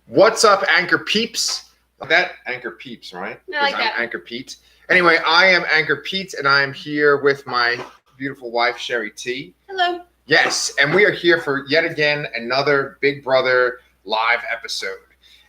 What's up, Anchor Peeps? That Anchor Peeps, right? I like that. I'm Anchor Pete. Anyway, I am Anchor Pete, and I am here with my beautiful wife, Shari T. Hello. Yes, and we are here for yet again another Big Brother live episode.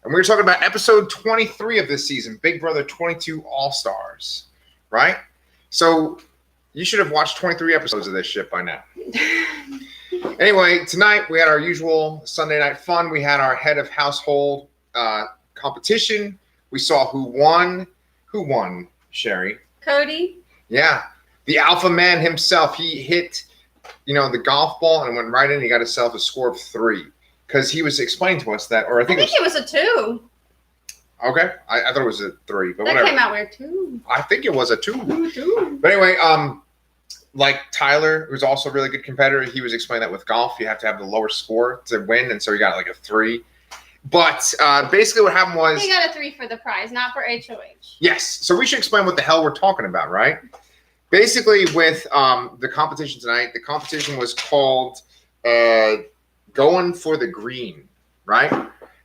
And we're talking about episode 23 of this season, Big Brother 22 All-Stars, right? So you should have watched 23 episodes of this shit by now. Anyway, tonight we had our usual Sunday night fun. We had our head of household competition. We saw who won. Who won, Shari? Cody. Yeah. The alpha man himself. He hit, the golf ball and went right in. He got himself a score of 3. Because he was explaining to us that, or I think it was a 2. Okay. I thought it was a 3, but that whatever. Came out weird, 2. I think it was a 2. But anyway, like Tyler, who's also a really good competitor, he was explaining that with golf, you have to have the lower score to win, and so he got like a 3. But basically what happened was... He got a 3 for the prize, not for HOH. Yes. So we should explain what the hell we're talking about, right? Basically with the competition tonight, the competition was called Going for the Green, right?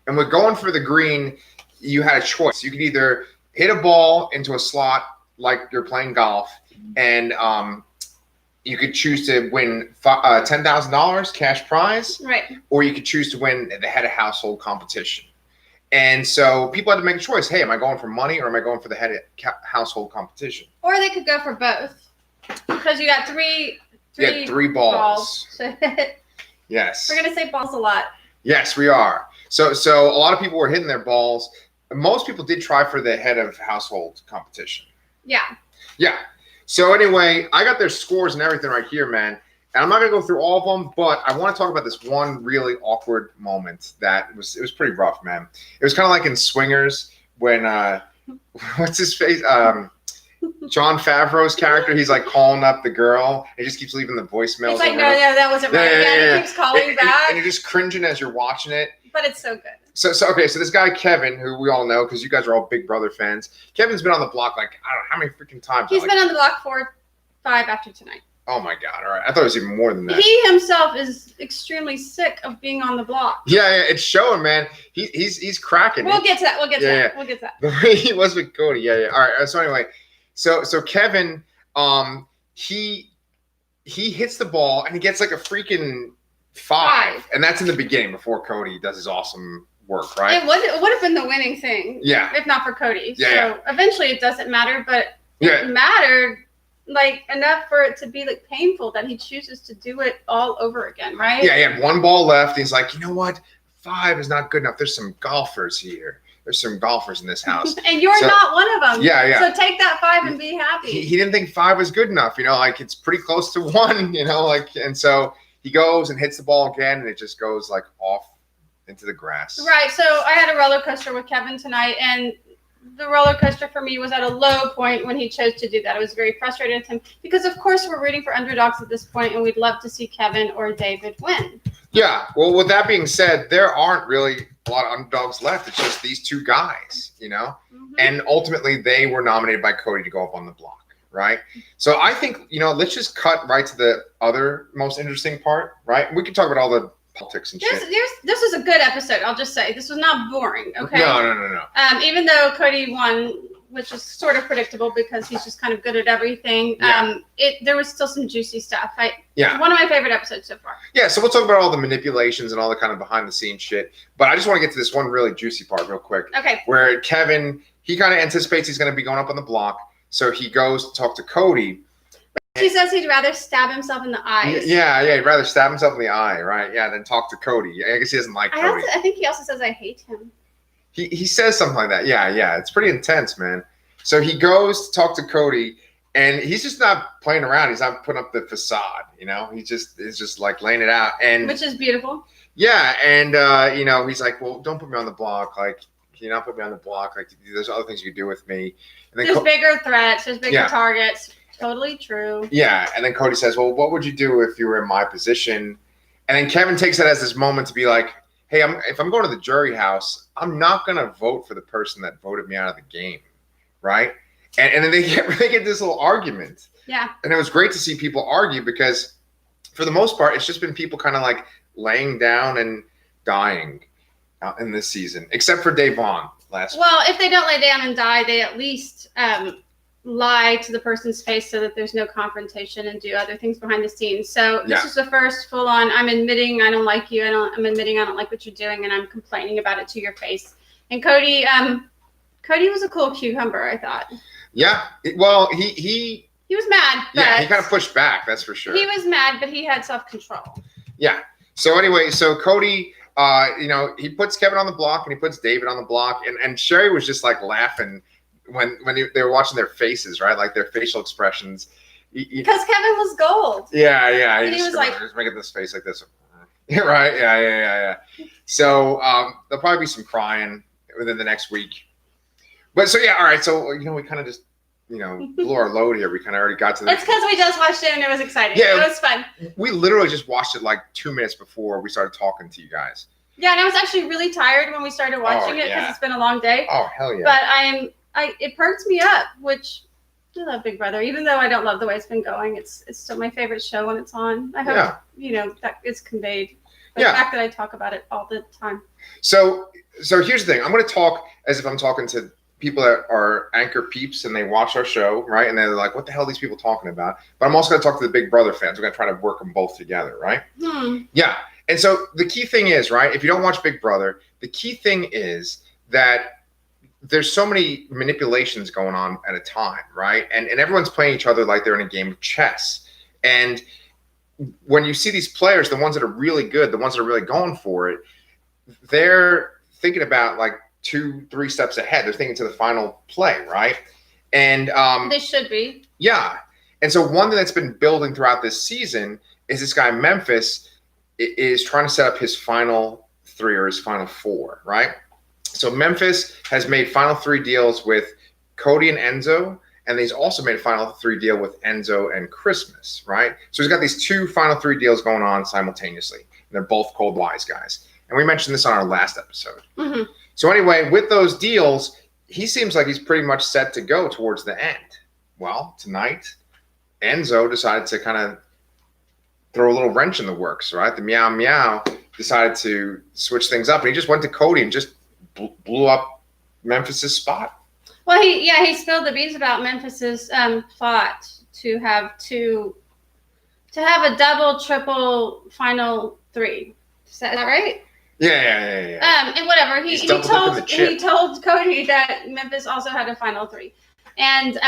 And with Going for the Green, you had a choice. You could either hit a ball into a slot like you're playing golf, and you could choose to win $10,000 cash prize, right? Or you could choose to win the head of household competition. And so people had to make a choice. Hey, am I going for money or am I going for the head of household competition? Or they could go for both, because you got three balls. So yes. We're gonna say balls a lot. Yes, we are. So a lot of people were hitting their balls. Most people did try for the head of household competition. Yeah. Yeah. So anyway, I got their scores and everything right here, man. And I'm not gonna go through all of them, but I want to talk about this one really awkward moment that was pretty rough, man. It was kind of like in Swingers when what's his face? Jon Favreau's character, he's like calling up the girl. He just keeps leaving the voicemails. He's like, no, that wasn't right. Yeah, he keeps calling back. And you're just cringing as you're watching it. But it's so good. So okay, so this guy Kevin, who we all know because you guys are all Big Brother fans, Kevin's been on the block like I don't know how many freaking times. He's been on the block 4-5 after tonight. Oh my God! All right, I thought it was even more than that. He himself is extremely sick of being on the block. Yeah, it's showing, man. He's cracking. We'll get to that. We'll get to that. The way he was with Cody. Yeah. All right. So anyway, so Kevin, he hits the ball and he gets like a freaking 5, and that's in the beginning before Cody does his awesome work, right? It would have been the winning thing, if not for Cody. So eventually it doesn't matter, but it mattered like enough for it to be like painful that he chooses to do it all over again, right? Yeah, he had 1 ball left. He's like, you know what? 5 is not good enough. There's some golfers here. There's some golfers in this house. And you're not one of them. Yeah. So take that 5 and be happy. He didn't think 5 was good enough, like it's pretty close to 1, and so he goes and hits the ball again, and it just goes like off into the grass. Right. So I had a roller coaster with Kevin tonight, and the roller coaster for me was at a low point when he chose to do that. I was very frustrated with him because, of course, we're rooting for underdogs at this point, and we'd love to see Kevin or David win. Yeah. Well, with that being said, there aren't really a lot of underdogs left. It's just these 2 guys, Mm-hmm. And ultimately they were nominated by Cody to go up on the block. Right. So I think, let's just cut right to the other most interesting part. Right. We can talk about all the politics and shit. This was a good episode. I'll just say this was not boring. Okay. No. Even though Cody won, which is sort of predictable because he's just kind of good at everything. Yeah. There was still some juicy stuff. Yeah. One of my favorite episodes so far. Yeah. So we'll talk about all the manipulations and all the kind of behind the scenes shit. But I just want to get to this one really juicy part real quick. Okay. Where Kevin, he kind of anticipates he's going to be going up on the block. So he goes to talk to Cody. He says he'd rather stab himself in the eyes. Yeah, he'd rather stab himself in the eye, right? Yeah, than talk to Cody. I guess he doesn't like Cody. I think he also says I hate him. He says something like that. Yeah. It's pretty intense, man. So he goes to talk to Cody, and he's just not playing around. He's not putting up the facade, He just is just like laying it out, and which is beautiful. Yeah, and he's like, well, don't put me on the block, like. Can you not put me on the block? Like, there's other things you can do with me. And then there's bigger threats. There's bigger targets. Totally true. Yeah. And then Cody says, well, what would you do if you were in my position? And then Kevin takes that as this moment to be like, hey, if I'm going to the jury house, I'm not going to vote for the person that voted me out of the game. Right. And then they get this little argument. Yeah. And it was great to see people argue because for the most part, it's just been people kind of like laying down and dying. in this season, except for Devon last week. Well, if they don't lay down and die, they at least lie to the person's face so that there's no confrontation and do other things behind the scenes. So this is the first full-on, I'm admitting I don't like you, I'm admitting I don't like what you're doing, and I'm complaining about it to your face. And Cody was a cool cucumber, I thought. Yeah, well, he was mad. Yeah, he kind of pushed back, that's for sure. He was mad, but he had self-control. Yeah. So anyway, so Cody, he puts Kevin on the block and he puts David on the block, and Shari was just like laughing when they were watching their faces, right? Like their facial expressions. Because Kevin was gold. Yeah. And he was like, just making this face like this. Yeah, right. Yeah. So there'll probably be some crying within the next week. But so yeah, all right. So we kind of just blew our load here. We kind of already got to the. It's because we just watched it and it was exciting. Yeah, it was fun. We literally just watched it like 2 minutes before we started talking to you guys. Yeah, and I was actually really tired when we started watching it because it's been a long day. Oh hell yeah! But it perks me up, which I love Big Brother, even though I don't love the way it's been going. It's still my favorite show when it's on. I hope that it's conveyed. The fact that I talk about it all the time. So here's the thing. I'm going to talk as if I'm talking to people that are Anchor peeps and they watch our show, right? And they're like, what the hell are these people talking about? But I'm also going to talk to the Big Brother fans. We're going to try to work them both together, right? Yeah. And so the key thing is, right, if you don't watch Big Brother, the key thing is that there's so many manipulations going on at a time, right? And everyone's playing each other like they're in a game of chess. And when you see these players, the ones that are really good, the ones that are really going for it, they're thinking about like 2-3 steps ahead. They're thinking to the final play, right? And they should be. Yeah. And so one thing that's been building throughout this season is this guy Memphis is trying to set up his final 3 or his final 4, right? So Memphis has made final 3 deals with Cody and Enzo, and he's also made a final 3 deal with Enzo and Christmas, right? So he's got these 2 final 3 deals going on simultaneously. And they're both cold wise guys. And we mentioned this on our last episode. Mm-hmm. So anyway, with those deals, he seems like he's pretty much set to go towards the end. Well, tonight, Enzo decided to kind of throw a little wrench in the works, right? The Meow Meow decided to switch things up, and he just went to Cody and just blew up Memphis's spot. Well, he spilled the beans about Memphis's plot to have a double, triple final 3. Is that right? Yeah. And whatever he told Cody that Memphis also had a final 3, and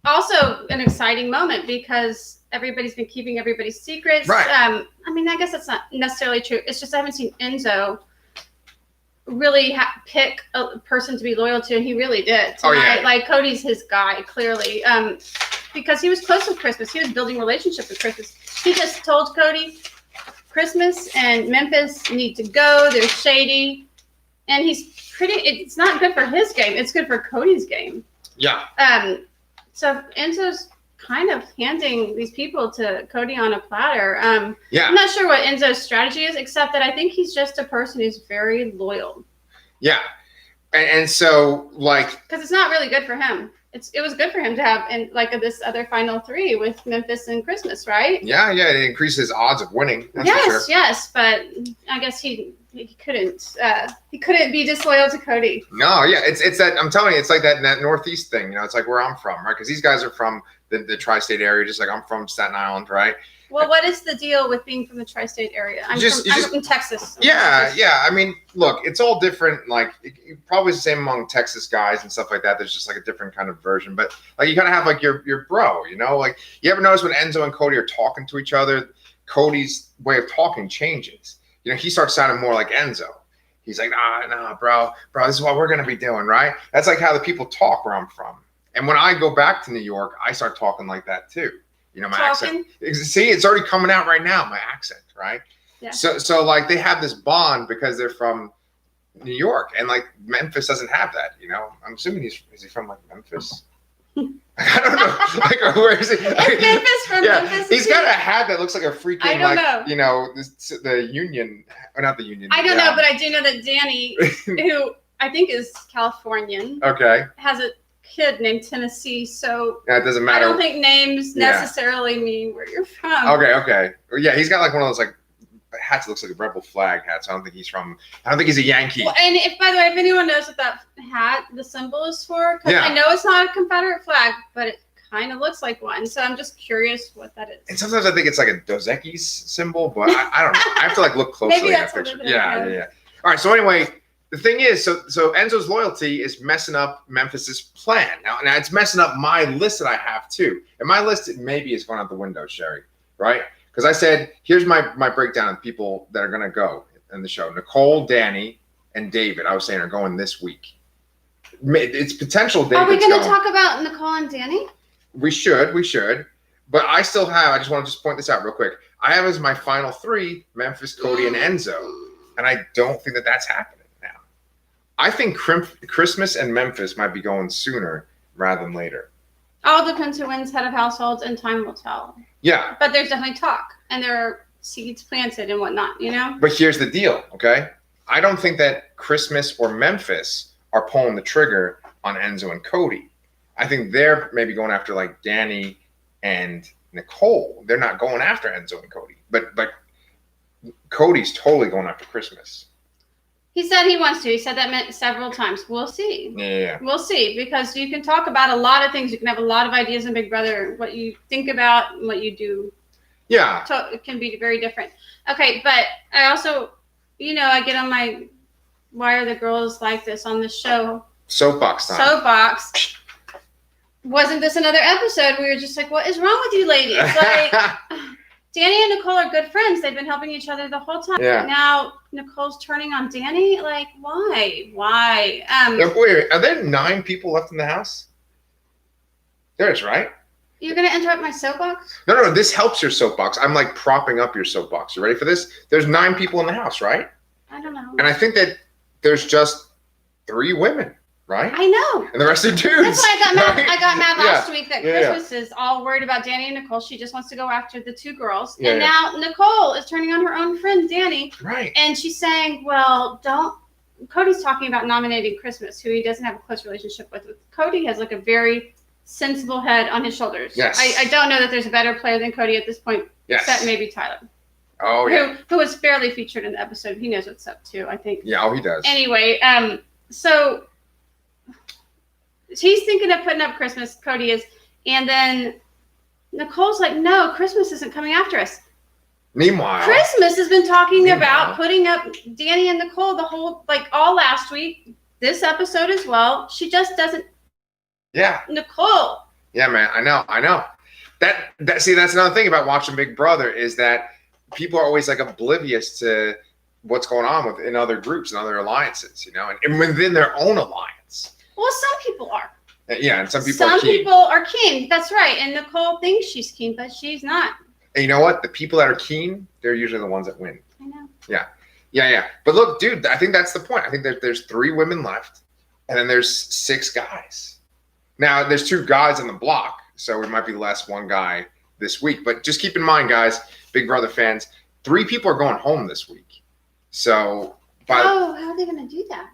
also an exciting moment because everybody's been keeping everybody's secrets. Right. I mean, I guess that's not necessarily true. It's just I haven't seen Enzo really pick a person to be loyal to, and he really did tonight. Oh, yeah. Like Cody's his guy, clearly, because he was close with Christmas. He was building a relationship with Christmas. He just told Cody, Christmas and Memphis need to go. They're shady, and it's not good for his game. It's good for Cody's game. Yeah. So Enzo's kind of handing these people to Cody on a platter. Yeah. I'm not sure what Enzo's strategy is, except that I think he's just a person who's very loyal. Yeah. And so, like... Because it's not really good for him. It was good for him to have this other final 3 with Memphis and Christmas, right? Yeah. It increases his odds of winning. That's for sure. Yes. But I guess he couldn't be disloyal to Cody. No, yeah. It's that, I'm telling you, it's like that Northeast thing. It's like where I'm from, right? Because these guys are from the tri-state area, just like I'm from Staten Island, right? Well, what is the deal with being from the tri-state area? I'm from Texas. Yeah. I mean, look, it's all different. Like, probably the same among Texas guys and stuff like that. There's just like a different kind of version. But like, you kind of have like your bro, Like, you ever notice when Enzo and Cody are talking to each other, Cody's way of talking changes. He starts sounding more like Enzo. He's like, nah, bro, this is what we're gonna be doing, right? That's like how the people talk where I'm from. And when I go back to New York, I start talking like that too. My accent. See, it's already coming out right now, my accent, right? Yeah. So like they have this bond because they're from New York, and like Memphis doesn't have that, I'm assuming is he from like Memphis? I don't know. Like, where is he? Is Memphis from Memphis? He's got a hat that looks like a freaking the Union, or not the Union. I don't know, but I do know that Danny, who I think is Californian, has a kid named Tennessee, so it doesn't matter. I don't think names necessarily mean where you're from. Okay. Yeah, he's got like one of those like hat looks like a rebel flag hat. So I don't think he's a Yankee. Well, and by the way, if anyone knows what that hat, the symbol is for, because I know it's not a Confederate flag, but it kind of looks like one. So I'm just curious what that is. And sometimes I think it's like a Dos Equis symbol, but I don't know. I have to like look closely Maybe at that's that picture. what it is. Yeah. All right. So anyway, the thing is, so Enzo's loyalty is messing up Memphis's plan. Now it's messing up my list that I have too. And my list maybe is going out the window, Shari, right? Because I said, here's my breakdown of people that are going to go in the show. Nicole, Danny, and David, I was saying, are going this week. It's potential David's Are we going to talk about Nicole and Danny? We should. But I just want to point this out real quick. I have as my final 3, Memphis, Cody, and Enzo. And I don't think that that's happening now. I think Christmas and Memphis might be going sooner rather than later. All depends who wins head of households, and time will tell. Yeah. But there's definitely talk, and there are seeds planted and whatnot, you know? But here's the deal, okay? I don't think that Christmas or Memphis are pulling the trigger on Enzo and Cody. I think they're maybe going after like Danny and Nicole. They're not going after Enzo and Cody. But Cody's totally going after Christmas. He said he wants to. He said that several times. We'll see. Yeah. We'll see, because you can talk about a lot of things. You can have a lot of ideas in Big Brother. What you think about and what you do. Yeah. So it can be very different. Okay, but I also, I get on my why are the girls like this on the show? Soapbox time. Soapbox. Wasn't this another episode? We were just like, what is wrong with you ladies? Like, Danny and Nicole are good friends. They've been helping each other the whole time. Yeah. Now Nicole's turning on Danny. Like, why? Why? Wait, are there 9 people left in the house? There is, right? You're going to interrupt my soapbox? No. This helps your soapbox. I'm like propping up your soapbox. You ready for this? There's 9 people in the house, right? I don't know. And I think that there's just 3 women, right? I know. And the rest are dudes. That's why I got mad. Right? I got mad last week that Yeah. Christmas is all worried about Danny and Nicole. She just wants to go after the 2 girls. Yeah, and now Nicole is turning on her own friend Danny. Right. And she's saying, well, Cody's talking about nominating Christmas, who he doesn't have a close relationship with. Cody has like a very sensible head on his shoulders. Yes. I don't know that there's a better player than Cody at this point, except maybe Tyler. Oh, yeah. Who was barely featured in the episode. He knows what's up, too, I think. Yeah, he does. Anyway, so he's thinking of putting up Christmas, Cody is, and then Nicole's like, no, Christmas isn't coming after us. Meanwhile, Christmas has been talking about putting up Danny and Nicole the whole, all last week, this episode as well. She just doesn't. Yeah. Nicole. Yeah, man. I know. See, that's another thing about watching Big Brother is that people are always like oblivious to what's going on in other groups and other alliances, and within their own alliance. Well, some people are. Yeah, and some people are keen. That's right. And Nicole thinks she's keen, but she's not. And you know what? The people that are keen, they're usually the ones that win. I know. Yeah. But look, dude, I think that's the point. I think there's 3 women left, and then there's 6 guys. Now, there's 2 guys on the block, so we might be less 1 guy this week. But just keep in mind, guys, Big Brother fans, 3 people are going home this week. So, how are they going to do that?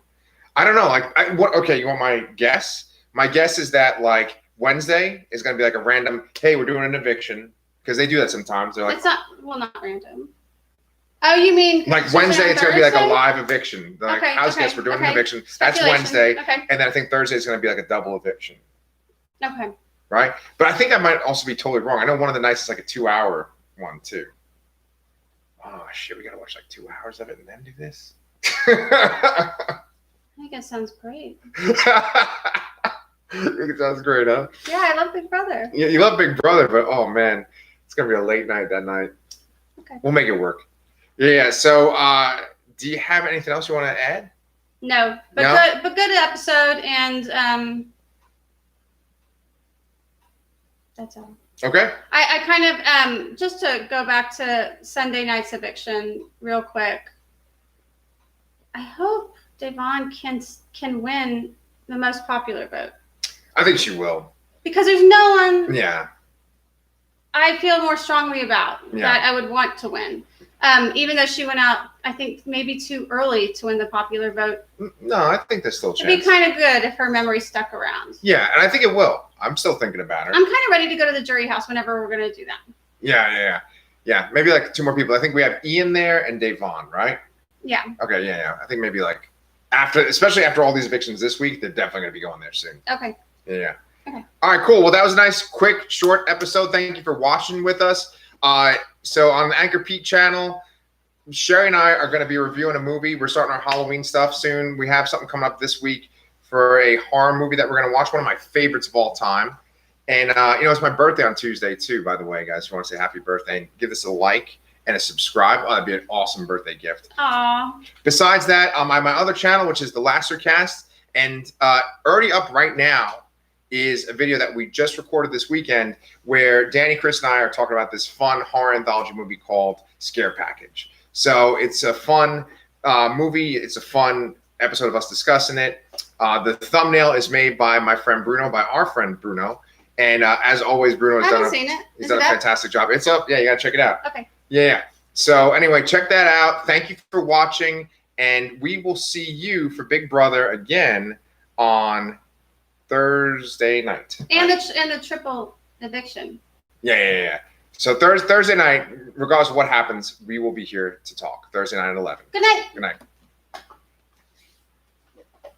I don't know. Okay, you want my guess? My guess is that Wednesday is going to be like a random, hey, we're doing an eviction, because they do that sometimes. They're like, it's not random. Oh, you mean Wednesday? It's going to be like a live eviction. They're okay, house guests, we're doing an eviction. That's Wednesday, and then I think Thursday is going to be like a double eviction. Okay. Right, but I think I might also be totally wrong. I know one of the nights is like a 2-hour one too. Oh shit, we gotta watch 2 hours of it and then do this. I think it sounds great. It sounds great, huh? Yeah, I love Big Brother. Yeah, you love Big Brother, but oh man, it's gonna be a late night that night. Okay. We'll make it work. Yeah. So, do you have anything else you want to add? No, but good episode, and that's all. Okay. I kind of just to go back to Sunday night's eviction real quick. I hope Devon can win the most popular vote. I think she will. Because there's no one. Yeah. I feel more strongly about that I would want to win. Even though she went out, I think maybe too early to win the popular vote. No, I think there's still a chance. It'd be kind of good if her memory stuck around. Yeah, and I think it will. I'm still thinking about her. I'm kind of ready to go to the jury house whenever we're going to do that. Yeah. Yeah, maybe like 2 more people. I think we have Ian there and Davon, right? Yeah. Okay, yeah. I think maybe like especially after all these evictions this week, they're definitely going to be going there soon. Okay. Yeah. Okay. All right, cool. Well, that was a nice, quick, short episode. Thank you for watching with us. So on the Anchorpete channel, Shari and I are going to be reviewing a movie. We're starting our Halloween stuff soon. We have something coming up this week for a horror movie that we're going to watch, one of my favorites of all time. And, it's my birthday on Tuesday, too, by the way, guys. If you want to say happy birthday, and give us a like and a subscribe. Oh, that'd be an awesome birthday gift. Aww. Besides that, on my other channel, which is the Lastercast, and already up right now is a video that we just recorded this weekend where Danny, Chris, and I are talking about this fun horror anthology movie called Scare Package. So it's a fun movie. It's a fun episode of us discussing it. The thumbnail is made by my friend Bruno, by our friend Bruno. And as always, Bruno has done a fantastic job. It's up. Yeah, you got to check it out. Okay. Yeah. So anyway, check that out. Thank you for watching. And we will see you for Big Brother again on Thursday night. And the triple eviction. Yeah. So Thursday night, regardless of what happens, we will be here to talk. Thursday night at 11. Good night. Good night.